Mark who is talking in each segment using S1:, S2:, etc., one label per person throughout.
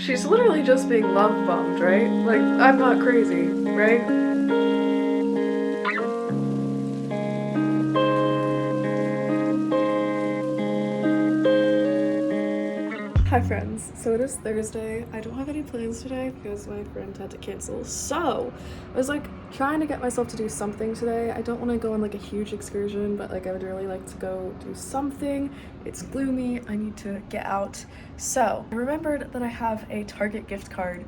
S1: She's literally just being love bombed, right? Like, I'm not crazy, right? Hi friends, so it is Thursday. I don't have any plans today because my friend had to cancel. So I was like trying to get myself to do something today. I don't want to go on like a huge excursion, but like I would really like to go do something. It's gloomy, I need to get out. So I remembered that I have a Target gift card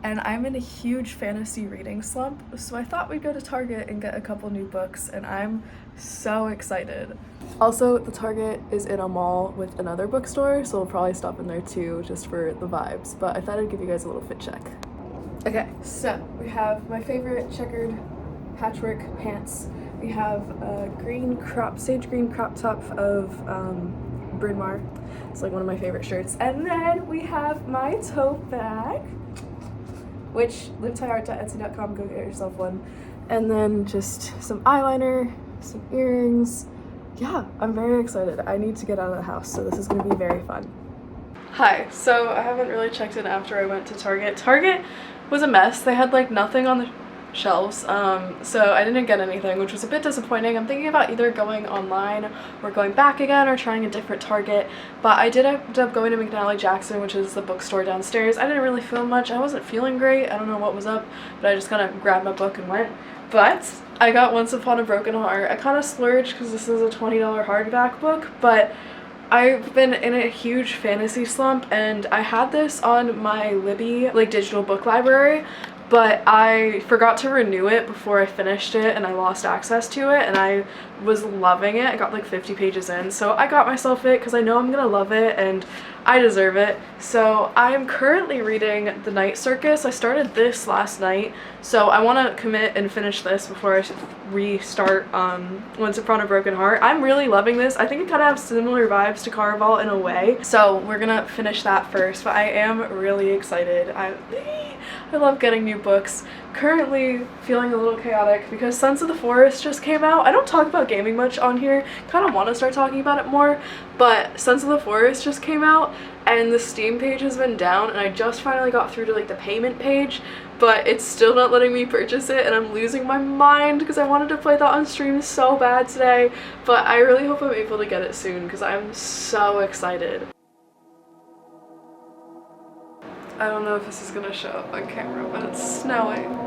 S1: and I'm in a huge fantasy reading slump. So I thought we'd go to Target and get a couple new books and I'm so excited. Also, the Target is in a mall with another bookstore, so we'll probably stop in there too, just for the vibes. But I thought I'd give you guys a little fit check. Okay, so we have my favorite checkered patchwork pants. We have a sage green crop top of Bryn Mawr. It's like one of my favorite shirts. And then we have my tote bag, which livetyart.etsy.com, go get yourself one. And then just some eyeliner, some earrings. Yeah, I'm very excited. I need to get out of the house, so this is going to be very fun. Hi, so I haven't really checked in after I went to Target. Target was a mess. They had like nothing on the shelves, so I didn't get anything, which was a bit disappointing. I'm thinking about either going online or going back again or trying a different Target, but I did end up going to McNally Jackson, which is the bookstore downstairs. I didn't really feel much. I wasn't feeling great. I don't know what was up, but I just kind of grabbed my book and went. But I got Once Upon a Broken Heart. I kind of splurged because this is a $20 hardback book, but I've been in a huge fantasy slump and I had this on my Libby like digital book library, but I forgot to renew it before I finished it and I lost access to it, and I was loving it. I got like 50 pages in, so I got myself it because I know I'm gonna love it and I deserve it. So I am currently reading The Night Circus. I started this last night, so I want to commit and finish this before I restart Once Upon a Broken Heart. I'm really loving this. I think it kind of has similar vibes to Caraval in a way, so we're gonna finish that first, but I am really excited. I love getting new books. Currently feeling a little chaotic because Sons of the Forest just came out. I don't talk about gaming much on here, kind of want to start talking about it more, but Sons of the Forest just came out and the Steam page has been down, and I just finally got through to like the payment page, but it's still not letting me purchase it and I'm losing my mind because I wanted to play that on stream so bad today, but I really hope I'm able to get it soon because I'm so excited. I don't know if this is gonna show up on camera, but it's snowing.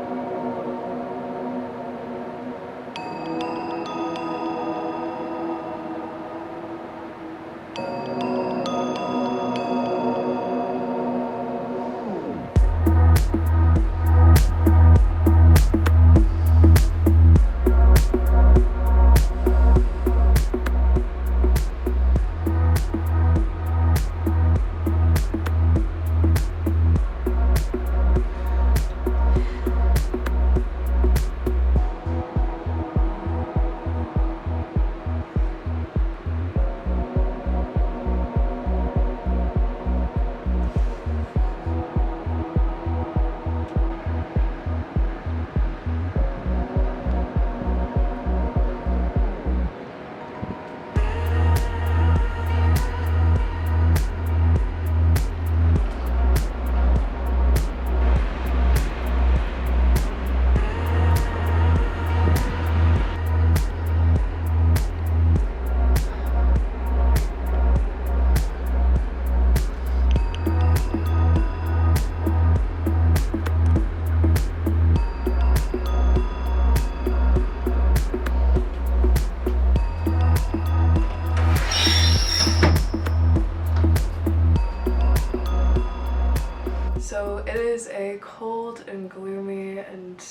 S1: So it is a cold and gloomy and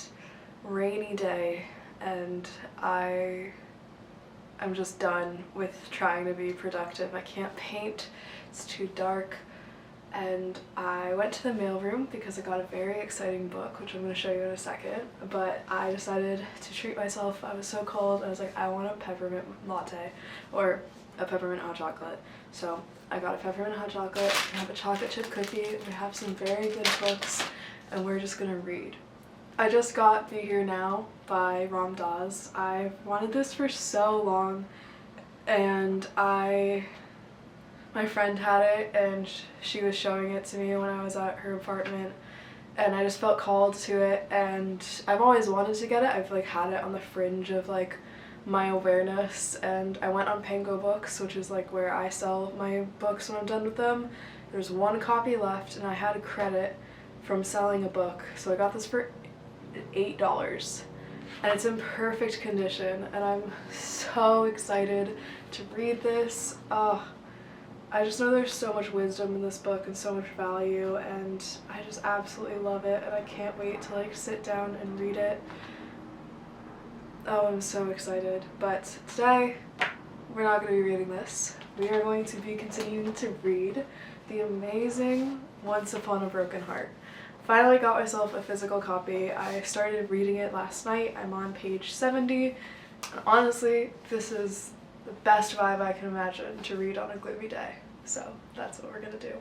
S1: rainy day, and I'm just done with trying to be productive. I can't paint, it's too dark, and I went to the mailroom because I got a very exciting book, which I'm going to show you in a second, but I decided to treat myself. I was so cold, I was like, I want a peppermint latte, or a peppermint hot chocolate. So I got a peppermint hot chocolate, we have a chocolate chip cookie, we have some very good books, and we're just gonna read. I just got Be Here Now by Ram Dass. I've wanted this for so long, and I My friend had it and she was showing it to me when I was at her apartment, and I just felt called to it, and I've always wanted to get it. I've like had it on the fringe of like my awareness, and I went on Pango Books, which is like where I sell my books when I'm done with them. There's one copy left and I had a credit from selling a book, so I got this for $8 and it's in perfect condition, and I'm so excited to read this. I just know there's so much wisdom in this book and so much value, and I just absolutely love it, and I can't wait to like sit down and read it. Oh, I'm so excited. But today we're not going to be reading this. We are going to be continuing to read the amazing Once Upon a Broken Heart. Finally got myself a physical copy. I started reading it last night. I'm on page 70. And honestly, this is the best vibe I can imagine to read on a gloomy day. So that's what we're gonna do.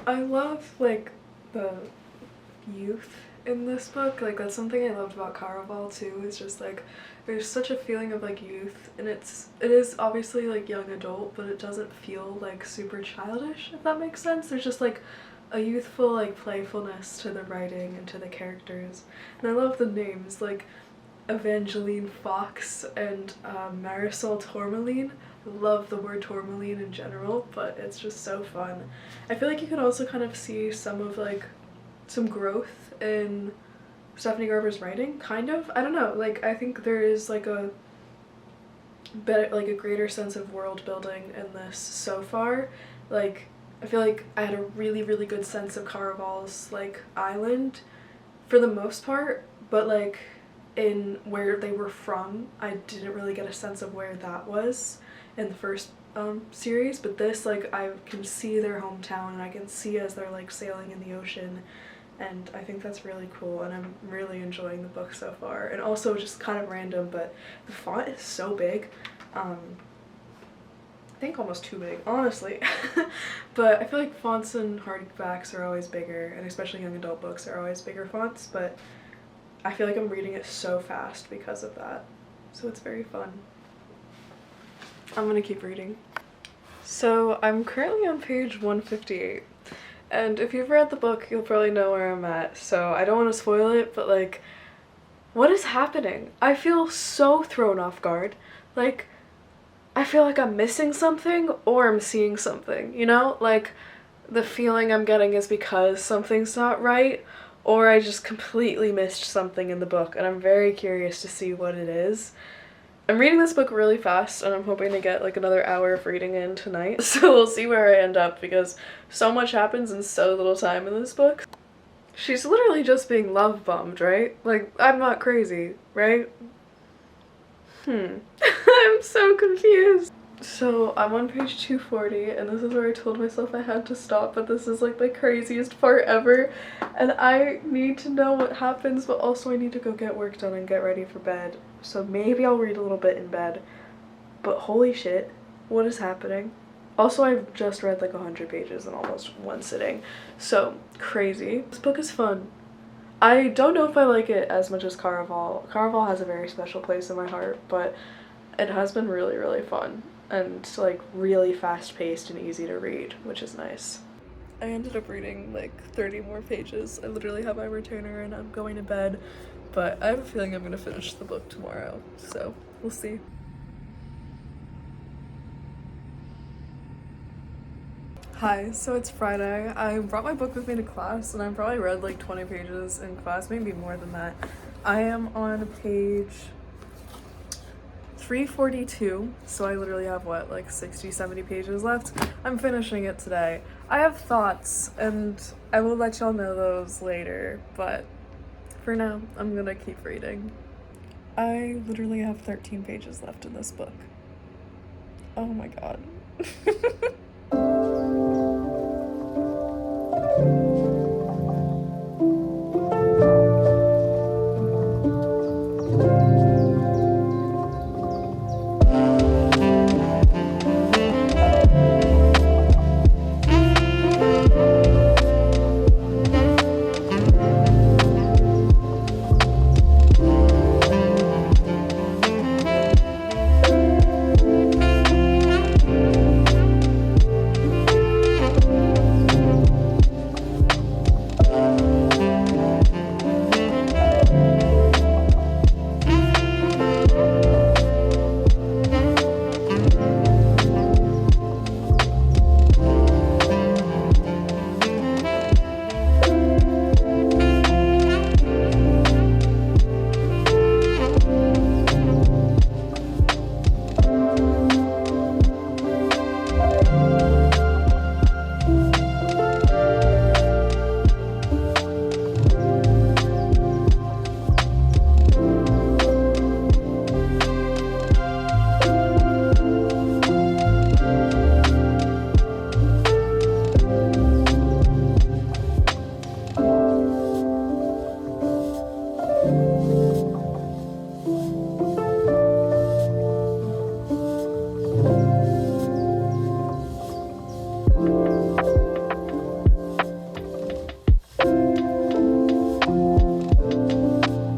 S1: I love like the youth in this book. Like that's something I loved about Caraval too, is just like there's such a feeling of like youth, and it is obviously like young adult, but it doesn't feel like super childish, if that makes sense. There's just like a youthful like playfulness to the writing and to the characters, and I love the names like Evangeline Fox and Marisol Tourmaline. Love the word tourmaline in general, but it's just so fun. I feel like you can also kind of see some of like some growth in Stephanie Garber's writing, kind of. I don't know, like I think there is like a better, like a greater sense of world building in this so far. Like I feel like I had a really good sense of Caraval's like island for the most part, but like in where they were from, I didn't really get a sense of where that was in the first series, but this, like, I can see their hometown and I can see as they're like sailing in the ocean, and I think that's really cool, and I'm really enjoying the book so far. And also just kind of random, but the font is so big. I think almost too big, honestly. But I feel like fonts in hardbacks are always bigger, and especially young adult books are always bigger fonts, but I feel like I'm reading it so fast because of that, so it's very fun. I'm gonna keep reading. So I'm currently on page 158, and if you've read the book you'll probably know where I'm at, so I don't want to spoil it, but like, what is happening? I feel so thrown off guard. Like, I feel like I'm missing something or I'm seeing something, you know? Like, the feeling I'm getting is because something's not right, or I just completely missed something in the book, and I'm very curious to see what it is. I'm reading this book really fast, and I'm hoping to get like another hour of reading in tonight, so we'll see where I end up because so much happens in so little time in this book. She's literally just being love bombed, right? Like, I'm not crazy, right? I'm so confused. So I'm on page 240 and this is where I told myself I had to stop, but this is like the craziest part ever and I need to know what happens, but also I need to go get work done and get ready for bed. So maybe I'll read a little bit in bed, but holy shit, what is happening? Also, I've just read like 100 pages in almost one sitting, so crazy. This book is fun. I don't know if I like it as much as Caraval. Caraval has a very special place in my heart, but it has been really, really fun and like really fast-paced and easy to read, which is nice. I ended up reading like 30 more pages. I literally have my retainer and I'm going to bed, but I have a feeling I'm gonna finish the book tomorrow, so we'll see. Hi, so it's Friday. I brought my book with me to class and I probably read like 20 pages in class, maybe more than that. I am on page 342, so I literally have what, like 60-70 pages left. I'm finishing it today. I have thoughts and I will let y'all know those later, but for now I'm gonna keep reading. I literally have 13 pages left in this book. Oh my god.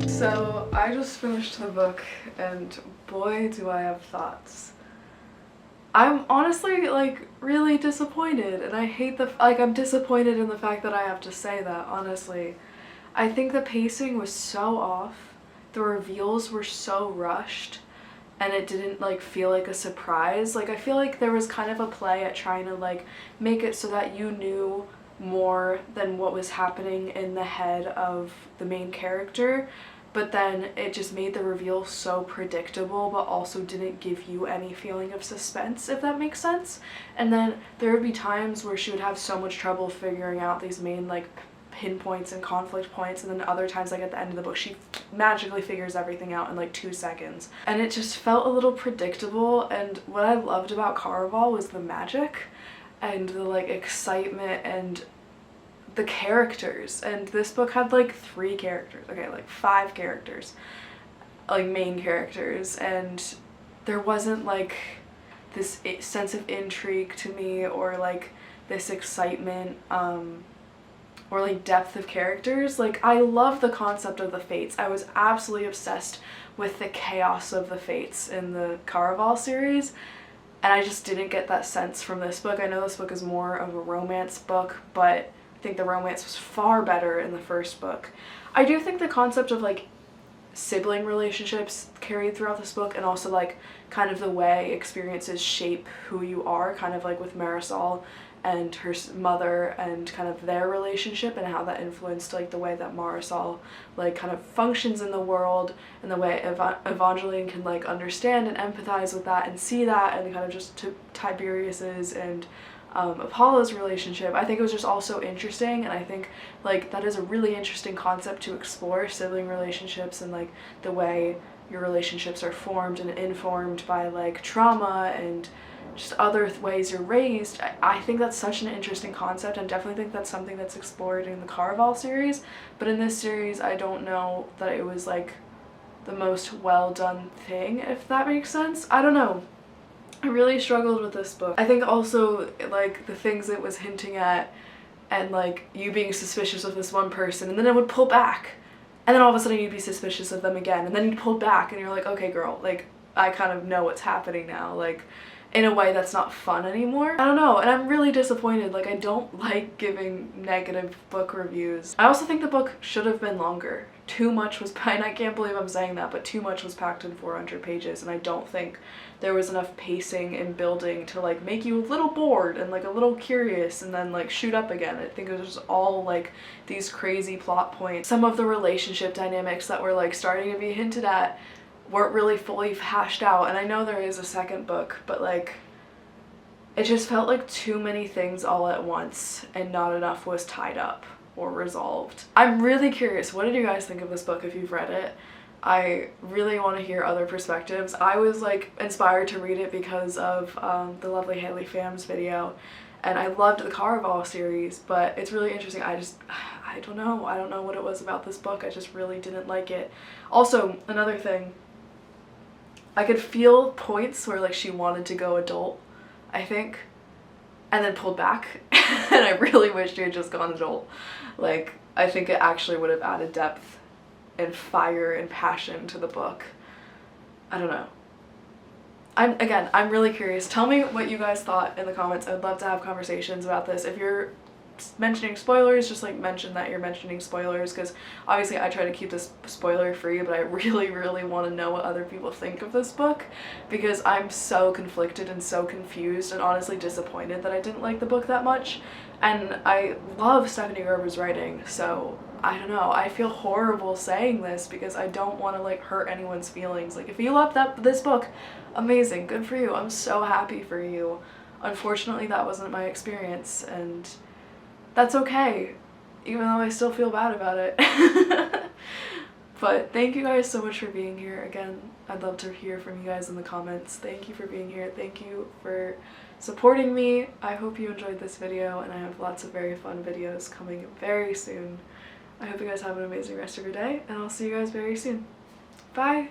S1: So I just finished the book and boy do I have thoughts. I'm honestly like really disappointed and I hate I'm disappointed in the fact that I have to say that, honestly. I think the pacing was so off, the reveals were so rushed, and it didn't like feel like a surprise. Like I feel like there was kind of a play at trying to like make it so that you knew more than what was happening in the head of the main character, but then it just made the reveal so predictable but also didn't give you any feeling of suspense, if that makes sense. And then there would be times where she would have so much trouble figuring out these main like pinpoints and conflict points, and then other times like at the end of the book she magically figures everything out in like 2 seconds. And it just felt a little predictable, and what I loved about Caraval was the magic and the like excitement and the characters. And this book had like 3 characters, okay, like 5 characters, like main characters, and there wasn't like this sense of intrigue to me or like this excitement or like depth of characters. Like I love the concept of the fates. I was absolutely obsessed with the chaos of the fates in the Caraval series, and I just didn't get that sense from this book. I know this book is more of a romance book, but I think the romance was far better in the first book. I do think the concept of like sibling relationships carried throughout this book, and also like kind of the way experiences shape who you are, kind of like with Marisol and her mother and kind of their relationship and how that influenced like the way that Marisol like kind of functions in the world, and the way Evangeline can like understand and empathize with that and see that, and kind of just Tiberius's and Apollo's relationship. I think it was just all so interesting, and I think like that is a really interesting concept to explore, sibling relationships and like the way your relationships are formed and informed by like trauma and just other ways you're raised. I think that's such an interesting concept, and definitely think that's something that's explored in the Caraval series, but in this series I don't know that it was like the most well done thing, if that makes sense. I don't know. I really struggled with this book. I think also like the things it was hinting at, and like you being suspicious of this one person and then it would pull back, and then all of a sudden you'd be suspicious of them again, and then you'd pull back and you're like, okay girl, like I kind of know what's happening now, like in a way that's not fun anymore. I don't know, and I'm really disappointed. Like, I don't like giving negative book reviews. I also think the book should have been longer. Too much was, and I can't believe I'm saying that, but too much was packed in 400 pages, and I don't think there was enough pacing and building to like make you a little bored and like a little curious and then like shoot up again. I think it was just all like these crazy plot points. Some of the relationship dynamics that were like starting to be hinted at weren't really fully hashed out, and I know there is a second book, but like it just felt like too many things all at once and not enough was tied up or resolved. I'm really curious, what did you guys think of this book if you've read it? I really want to hear other perspectives. I was like inspired to read it because of the lovely Haley Phams video, and I loved the Caraval series, but it's really interesting. I don't know what it was about this book. I just really didn't like it. Also, another thing, I could feel points where like she wanted to go adult, I think, and then pulled back, and I really wish she had just gone adult. Like, I think it actually would have added depth and fire and passion to the book. I don't know. I'm really curious. Tell me what you guys thought in the comments. I would love to have conversations about this. If you're mentioning spoilers, just like mention that you're mentioning spoilers, because obviously I try to keep this spoiler free, but I really want to know what other people think of this book, because I'm so conflicted and so confused and honestly disappointed that I didn't like the book that much. And I love Stephanie Gerber's writing, so I don't know, I feel horrible saying this because I don't want to like hurt anyone's feelings. Like, if you loved this book, amazing, good for you, I'm so happy for you. Unfortunately that wasn't my experience, and that's okay, even though I still feel bad about it. But thank you guys so much for being here. Again, I'd love to hear from you guys in the comments. Thank you for being here. Thank you for supporting me. I hope you enjoyed this video, and I have lots of very fun videos coming very soon. I hope you guys have an amazing rest of your day, and I'll see you guys very soon. Bye!